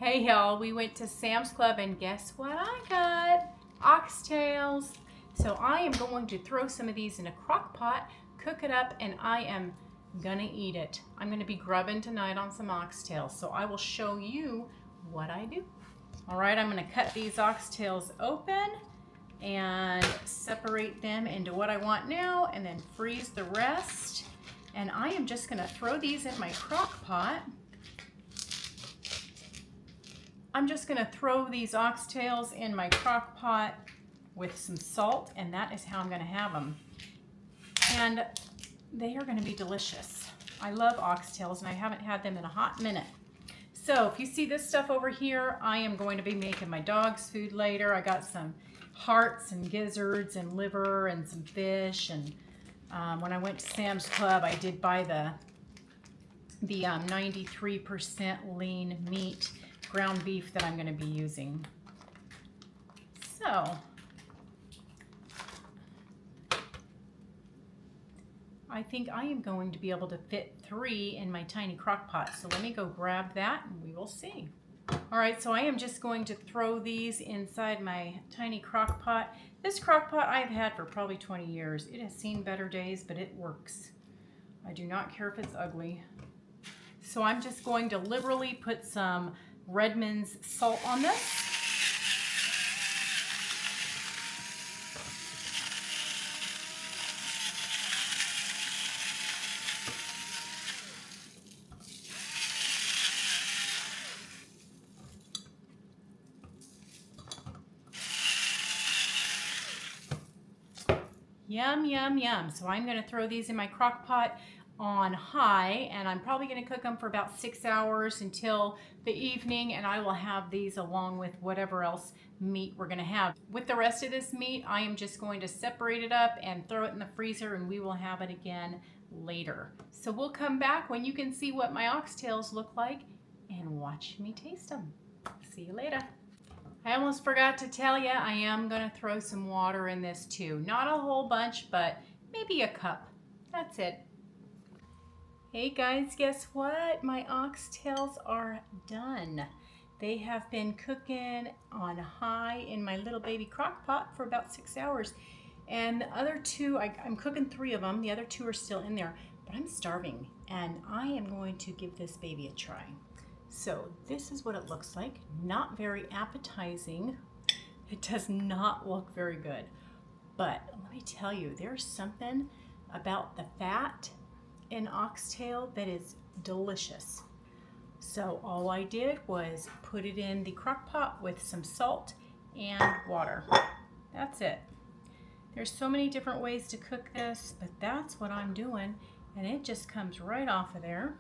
Hey y'all, we went to Sam's Club and guess what I got? Oxtails. So I am going to throw some of these in a crock pot, cook it up, and I am gonna eat it. I'm gonna be grubbing tonight on some oxtails, so I will show you what I do. All right, I'm gonna cut these oxtails open and separate them into what I want now and then freeze the rest. And I am just gonna throw these in my crock pot. I'm just gonna throw these oxtails in my crock pot with some salt, and that is how I'm gonna have them. And they are gonna be delicious. I love oxtails and I haven't had them in a hot minute. So if you see this stuff over here, I am going to be making my dog's food later. I got some hearts and gizzards and liver and some fish. And when I went to Sam's Club, I did buy the 93% lean meat ground beef that I'm going to be using. So I think I am going to be able to fit 3 in my tiny crock pot. So let me go grab that and we will see. All right, so I am just going to throw these inside my tiny crock pot. This crock pot I've had for probably 20 years. It has seen better days, but it works. I do not care if it's ugly. So I'm just going to liberally put some Redmond's salt on this. Yum, yum, yum. So I'm going to throw these in my crock pot on high, and I'm probably going to cook them for about 6 hours until the evening, and I will have these along with whatever else meat we're going to have. With the rest of this meat, I am just going to separate it up and throw it in the freezer, and we will have it again later. So we'll come back when you can see what my oxtails look like and watch me taste them. See you later. I almost forgot to tell you, I am going to throw some water in this too. Not a whole bunch, but maybe a cup. That's it. Hey guys, guess what? My oxtails are done. They have been cooking on high in my little baby crock pot for about 6 hours. And the other 2, I'm cooking 3 of them. The other 2 are still in there, but I'm starving and I am going to give this baby a try. So this is what it looks like. Not very appetizing. It does not look very good. But let me tell you, there's something about the fat in oxtail that is delicious. So all I did was put it in the crock pot with some salt and water. That's it. There's so many different ways to cook this, but that's what I'm doing. And it just comes right off of there.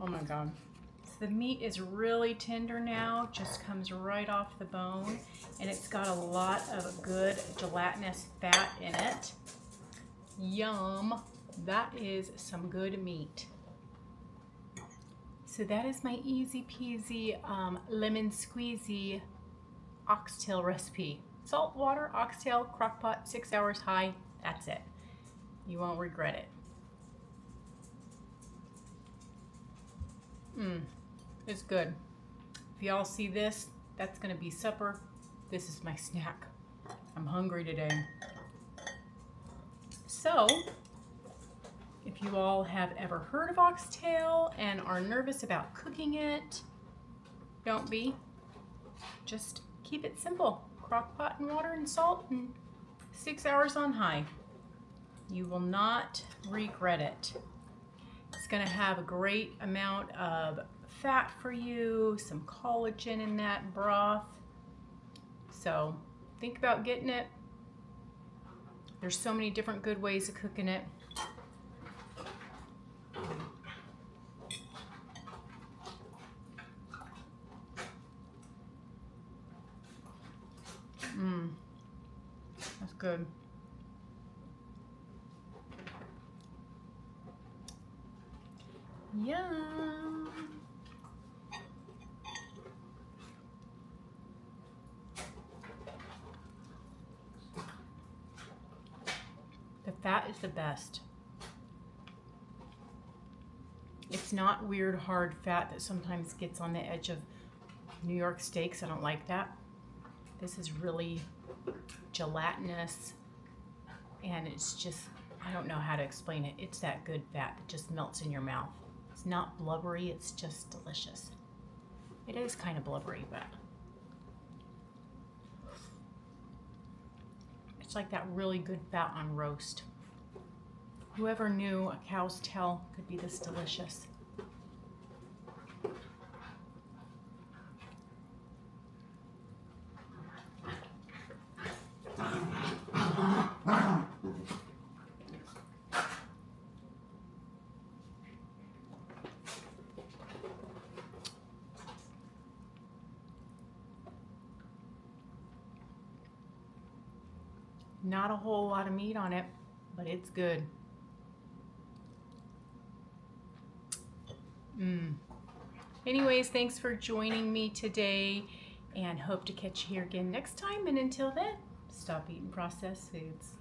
Oh my God. So the meat is really tender now, just comes right off the bone, and it's got a lot of good gelatinous fat in it. Yum. That is some good meat. So that is my easy peasy lemon squeezy oxtail recipe. Salt, water, oxtail, crock pot, 6 hours high. That's it. You won't regret it. It's good. If y'all see this, that's gonna be supper. This is my snack. I'm hungry today. So, if you all have ever heard of oxtail and are nervous about cooking it, don't be. Just keep it simple. Crock pot and water and salt and 6 hours on high. You will not regret it. It's going to have a great amount of fat for you, some collagen in that broth. So think about getting it. There's so many different good ways of cooking it. That's good. Yum. The fat is the best. It's not weird hard fat that sometimes gets on the edge of New York steaks. I don't like that. This is really gelatinous, and it's just, I don't know how to explain it. It's that good fat that just melts in your mouth. It's not blubbery, it's just delicious. It is kind of blubbery, but it's like that really good fat on roast. Whoever knew a cow's tail could be this delicious. Not a whole lot of meat on it, but it's good. Anyways, thanks for joining me today, and hope to catch you here again next time. And until then, stop eating processed foods.